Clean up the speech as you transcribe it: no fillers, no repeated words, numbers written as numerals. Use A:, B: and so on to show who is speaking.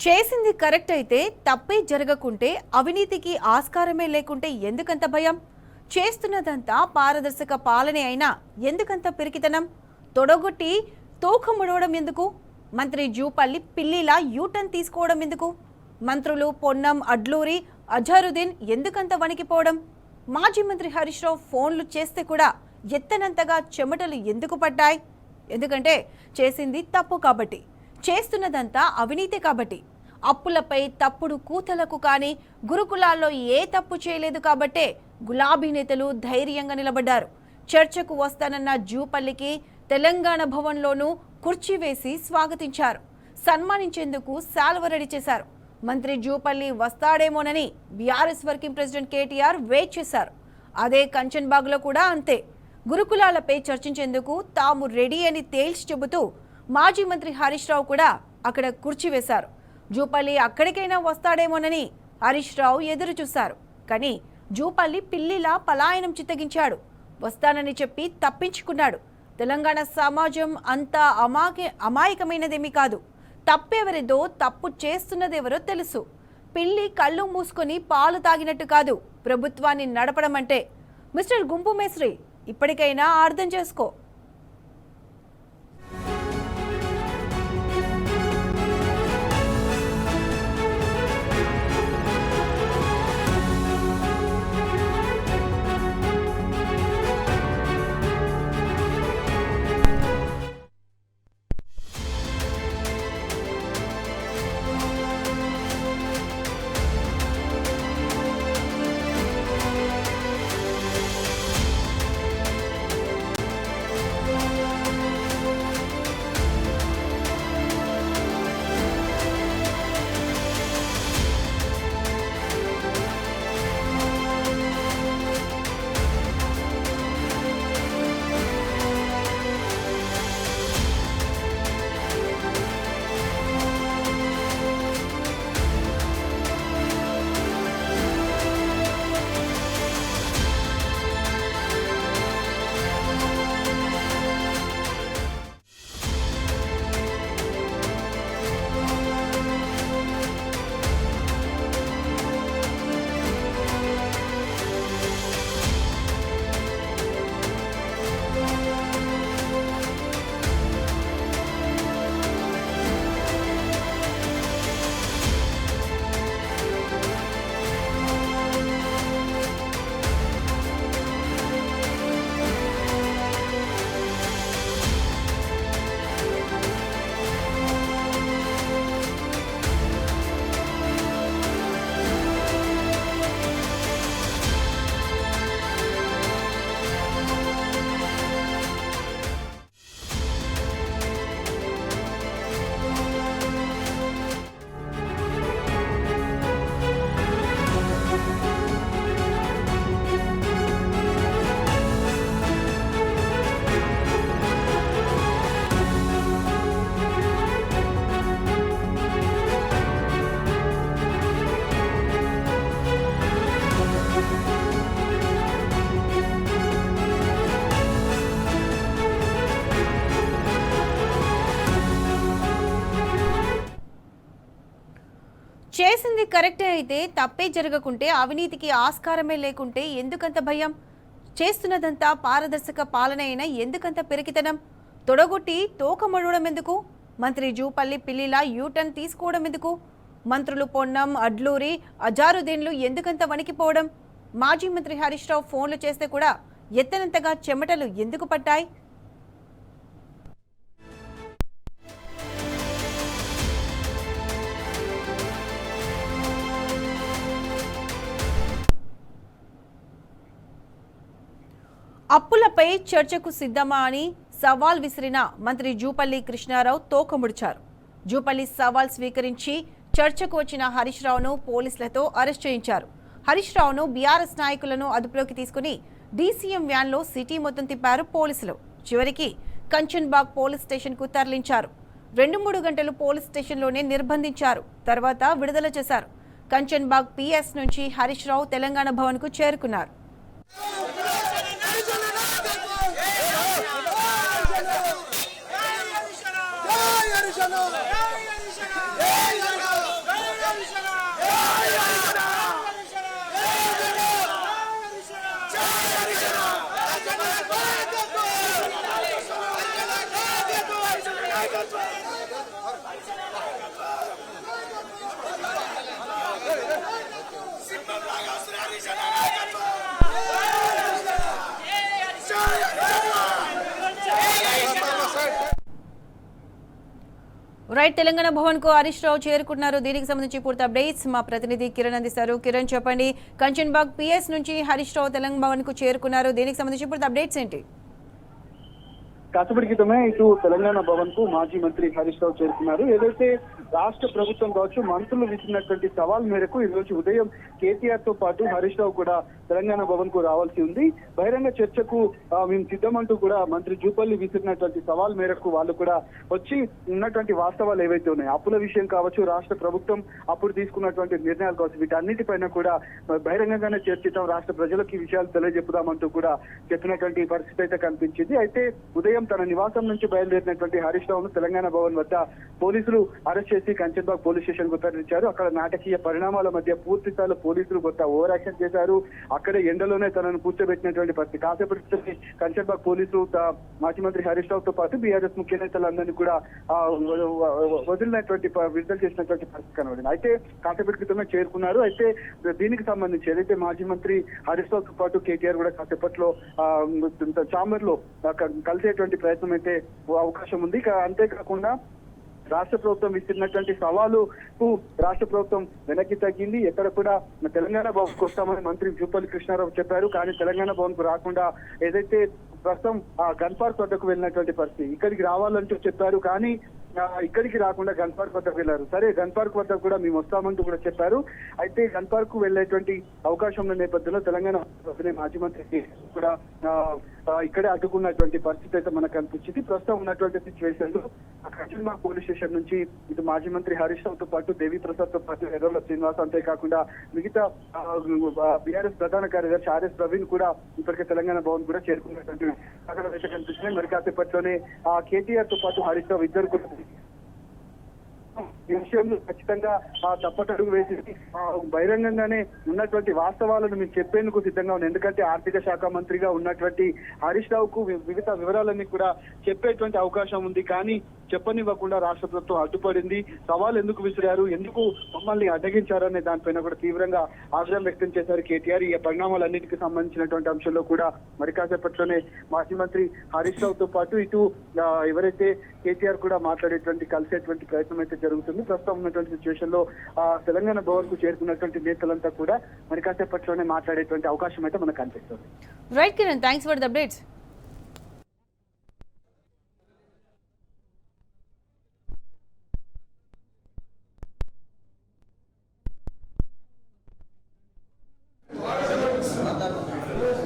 A: చేసింది కరెక్ట్ అయితే తప్పే జరగకుంటే అవినీతికి ఆస్కారమే లేకుంటే ఎందుకంత భయం? చేస్తున్నదంతా పారదర్శక పాలనే అయినా ఎందుకంత పిరికితనం? తొడగొట్టి తోక ముడవడం ఎందుకు? మంత్రి జూపల్లి పిల్లిలా యూటర్న్ తీసుకోవడం ఎందుకు? మంత్రులు పొన్నం, అడ్లూరి, అజారుద్దీన్ ఎందుకంత వణికిపోవడం? మాజీ మంత్రి హరీష్ రావు ఫోన్లు చేస్తే కూడా ఎత్తనంతగా చెమటలు ఎందుకు పడ్డాయి? ఎందుకంటే చేసింది తప్పు కాబట్టి, చేస్తున్నదంతా అవినీతి కాబట్టి, అప్పులపై తప్పుడు కూతలకు కానీ గురుకులాల్లో ఏ తప్పు చేయలేదు కాబట్టే గులాబీ నేతలు ధైర్యంగా నిలబడ్డారు. చర్చకు వస్తానన్న జూపల్లికి తెలంగాణ భవన్లోనూ కుర్చీ వేసి స్వాగతించారు. సన్మానించేందుకు శాల్వ రెడీ చేశారు. మంత్రి జూపల్లి వస్తాడేమోనని BRS working president KTR wait చేశారు. అదే కంచన్బాగ్లో కూడా అంతే. గురుకులాలపై చర్చించేందుకు తాము రెడీ అని తేల్చి చెబుతూ మాజీ మంత్రి హరీష్ రావు కూడా అక్కడ కుర్చీ వేశారు. జూపల్లి అక్కడికైనా వస్తాడేమోనని హరీష్ రావు ఎదురు చూశారు. కానీ జూపల్లి పిల్లిలా పలాయనం చిత్తగించాడు. వస్తానని చెప్పి తప్పించుకున్నాడు. తెలంగాణ సమాజం అంతా అమాయకమైనదేమీ కాదు. తప్పెవరిదో, తప్పు చేస్తున్నదెవరో తెలుసు. పిల్లి కళ్ళు మూసుకొని పాలు తాగినట్టు కాదు ప్రభుత్వాన్ని నడపడం అంటే. మిస్టర్ గుంపు మేస్త్రి, ఇప్పటికైనా అర్థం చేసుకో. చేసింది కరెక్టే అయితే తప్పే జరగకుంటే అవినీతికి ఆస్కారమే లేకుంటే ఎందుకంత భయం? చేస్తున్నదంతా పారదర్శక పాలన అయినా ఎందుకంత పెరికితనం? తొడగొట్టి తోక మడవడం ఎందుకు? మంత్రి జూపల్లి పిల్లిలా యూటర్న్ తీసుకోవడం ఎందుకు? మంత్రులు పొన్నం, అడ్లూరి, అజారుద్దీన్లు ఎందుకంత వణికిపోవడం? మాజీ మంత్రి హరీష్ రావు ఫోన్లు చేస్తే కూడా ఎత్తనంతగా చెమటలు ఎందుకు పట్టాయి? అప్పులపై చర్చకు సిద్ధమా అని సవాల్ విసిరిన మంత్రి జూపల్లి కృష్ణారావు తోకముడిచారు. జూపల్లి సవాల్ స్వీకరించి చర్చకు వచ్చిన హరీష్ రావును పోలీసులతో అరెస్ట్ చేయించారు. హరీష్ రావును బీఆర్ఎస్ నాయకులను అదుపులోకి తీసుకుని డీసీఎం వ్యాన్లో సిటీ మొత్తం తిప్పారు పోలీసులు. చివరికి కంచన్బాగ్ పోలీస్ స్టేషన్కు తరలించారు. 2-3 గంటలు పోలీస్ స్టేషన్లోనే నిర్బంధించారు. తర్వాత విడుదల చేశారు. కంచన్బాగ్ పిఎస్ నుంచి హరీష్ రావు తెలంగాణ భవన్కు చేరుకున్నారు.
B: Jai Harisana!
A: Right, Telangana Bhavan కు హరీష్ రావు చేరుకున్నారు. దీనికి సంబంధించి పూర్తి అప్డేట్స్ మా ప్రతినిధి కిరణ్ అందిస్తారు. కిరణ్, చెప్పండి, కంచన్బాగ్ పిఎస్ నుంచి హరీష్ రావు తెలంగాణ భవన్ కు చేరుకున్నారు. దీనికి సంబంధించి పూర్తి అప్డేట్స్ ఏంటి?
B: కాసేపటి క్రితమే ఇటు తెలంగాణ భవన్ కు మాజీ మంత్రి హరీష్ రావు చేరుకున్నారు. ఏదైతే రాష్ట్ర ప్రభుత్వం కావచ్చు మంత్రులు విసిరినటువంటి సవాల్ మేరకు ఈ రోజు ఉదయం కేటీఆర్ తో పాటు హరీష్ రావు కూడా తెలంగాణ భవన్ కు రావాల్సి ఉంది. బహిరంగ చర్చకు మేము సిద్ధమంటూ కూడా మంత్రి జూపల్లి విసిరినటువంటి సవాల్ మేరకు వాళ్ళు కూడా వచ్చి ఉన్నటువంటి వాస్తవాలు ఏవైతే ఉన్నాయో అప్పుల విషయం కావచ్చు, రాష్ట్ర ప్రభుత్వం అప్పుడు తీసుకున్నటువంటి నిర్ణయాలు కావచ్చు, వీటన్నిటిపైన కూడా బహిరంగంగానే చర్చిద్దాం, రాష్ట్ర ప్రజలకు ఈ విషయాలు తెలియజెప్పుదామంటూ కూడా చెప్పినటువంటి పరిస్థితి అయితే కనిపించింది. అయితే ఉదయం తన నివాసం నుంచి బయలుదేరినటువంటి హరీష్ రావును తెలంగాణ భవన్ వద్ద పోలీసులు అరెస్ట్ చేసి కంచన్బాగ్ పోలీస్ స్టేషన్ కు తరలించారు. అక్కడ నాటకీయ పరిణామాల మధ్య పూర్తి స్థాయిలో పోలీసులు కొత్త ఓవర్ యాక్షన్ చేశారు. అక్కడే ఎండలోనే తనను కూర్చోబెట్టినటువంటి పరిస్థితి. కాసేపటి కంచన్బాగ్ పోలీసులు మాజీ మంత్రి హరీష్ రావుతో పాటు బీఆర్ఎస్ ముఖ్య నేతలందరినీ కూడా వదిలినటువంటి విడుదల చేసినటువంటి పరిస్థితి కనబడింది. అయితే కాసేపటి క్రితమే చేరుకున్నారు. అయితే దీనికి సంబంధించి ఏదైతే మాజీ మంత్రి హరీష్ రావుతో పాటు కేటీఆర్ కూడా కాసేపట్లో చాంబర్ లో కలిసేటువంటి ప్రయత్నం అయితే అవకాశం ఉంది. అంతేకాకుండా రాష్ట్ర ప్రభుత్వం ఇస్తున్నటువంటి సవాలుకు రాష్ట్ర ప్రభుత్వం వెనక్కి తగ్గింది. ఎక్కడ కూడా తెలంగాణ భవన్ కు వస్తామని మంత్రి జూపల్లి కృష్ణారావు చెప్పారు. కానీ తెలంగాణ భవన్ కు రాకుండా ఏదైతే ప్రస్తుతం గన్ పార్క్ వద్దకు వెళ్ళినటువంటి పరిస్థితి, ఇక్కడికి రావాలంటూ చెప్పారు. కానీ ఇక్కడికి రాకుండా గన్ పార్క్ వద్దకు వెళ్ళారు. సరే, గన్ పార్క్ వద్ద కూడా మేము వస్తామంటూ కూడా చెప్పారు. అయితే గన్ పార్క్ కు వెళ్లేటువంటి అవకాశం ఉన్న నేపథ్యంలో తెలంగాణ మాజీ మంత్రి కూడా ఇక్కడే అడ్డుకున్నటువంటి పరిస్థితి అయితే మనకు కనిపించింది. ప్రస్తుతం ఉన్నటువంటి సిచ్యువేషన్ లో కంచన్బాగ్ పోలీస్ స్టేషన్ నుంచి ఇటు మాజీ మంత్రి హరీష్ రావు తో పాటు దేవి ప్రసాద్ తో పాటు ఎర్రల శ్రీనివాస్, అంతేకాకుండా మిగతా బీఆర్ఎస్ ప్రధాన కార్యదర్శి ఆర్ఎస్ ప్రవీణ్ కూడా ఇప్పటికే తెలంగాణ భవన్ కూడా చేరుకున్నటువంటి అయితే కనిపిస్తున్నాయి. మరి కాసేపట్లోనే కేటీఆర్ తో పాటు హరీష్ రావు ఇద్దరు కూడా ఈ విషయంలో ఖచ్చితంగా తప్పటడుగు వేసి బహిరంగంగానే ఉన్నటువంటి వాస్తవాలను మేము చెప్పేందుకు సిద్ధంగా ఉన్నాం. ఎందుకంటే ఆర్థిక శాఖ మంత్రిగా ఉన్నటువంటి హరీష్ రావుకు వివిధ వివరాలన్నీ కూడా చెప్పేటువంటి అవకాశం ఉంది. కానీ చెప్పనివ్వకుండా రాష్ట్ర ప్రభుత్వం అడ్డుపడింది. సవాల్ ఎందుకు విసిరారు, ఎందుకు మమ్మల్ని అడ్డగించారనే దానిపైన కూడా తీవ్రంగా ఆగ్రహం వ్యక్తం చేశారు కేటీఆర్. ఈ పరిణామాలన్నిటికీ సంబంధించినటువంటి అంశంలో కూడా మరి కాసేపట్లోనే మాజీ మంత్రి హరీష్ రావుతో పాటు ఇటు ఎవరైతే కేటీఆర్ కూడా మాట్లాడేటువంటి కలిసేటువంటి ప్రయత్నం అయితే జరుగుతుంది. ప్రస్తుతం ఉన్నటువంటి సిచ్యువేషన్ లో తెలంగాణ భవన్ కు చేరుకున్నటువంటి నేతలంతా కూడా మరి కాసేపట్లోనే మాట్లాడేటువంటి అవకాశం అయితే మనకు కనిపిస్తుంది.
A: Right Kiran, thanks for the updates.